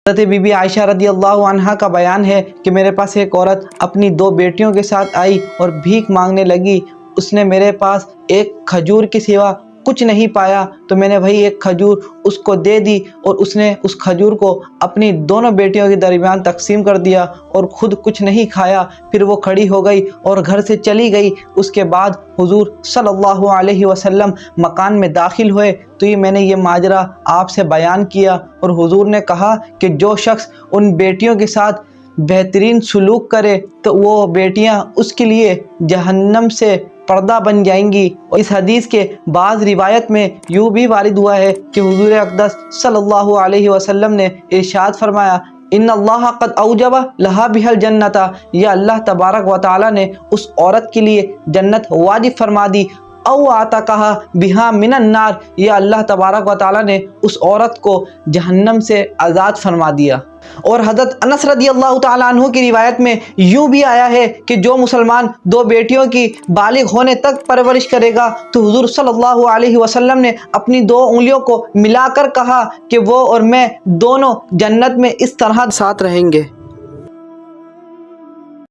حضرت be be عائشہ رضی اللہ عنہا کا بیان ہے کہ میرے پاس ایک عورت اپنی 2 بیٹیوں کے ساتھ آئی اور بھیک مانگنے لگی۔ اس نے میرے پاس ایک کھجور کے سوا کچھ نہیں پایا تو میں نے وہی ایک کھجور اس کو دے دی اور اس نے اس کھجور کو اپنی دونوں بیٹیوں کے درمیان تقسیم کر دیا اور خود کچھ نہیں کھایا۔ پھر وہ کھڑی ہو گئی اور گھر سے چلی گئی۔ اس کے بعد حضور صلی اللہ علیہ وسلم مکان میں داخل ہوئے تو میں نے یہ ماجرا آپ سے بیان کیا، اور حضور نے کہا کہ جو شخص ان بیٹیوں کے ساتھ بہترین سلوک کرے تو وہ بیٹیاں اس کے لیے جہنم سے پردہ بن جائیں گی۔ اور اس حدیث کے بعض روایت میں یوں بھی وارد ہوا ہے کہ حضور اقدس صلی اللہ علیہ وسلم نے ارشاد فرمایا، ان اللہ قد اوجب لہا بها الجنت، یا اللہ تبارک و تعالی نے اس عورت کے لیے جنت واجب فرما دی، او عتقہا بہا من النار، یا اللہ تبارک و تعالی نے اس عورت کو جہنم سے آزاد فرما دیا۔ اور حضرت انس رضی اللہ تعالیٰ عنہ کی روایت میں یوں بھی آیا ہے کہ جو مسلمان 2 بیٹیوں کی بالغ ہونے تک پرورش کرے گا تو حضور صلی اللہ علیہ وسلم نے اپنی 2 انگلیوں کو ملا کر کہا کہ وہ اور میں دونوں جنت میں اس طرح ساتھ رہیں گے۔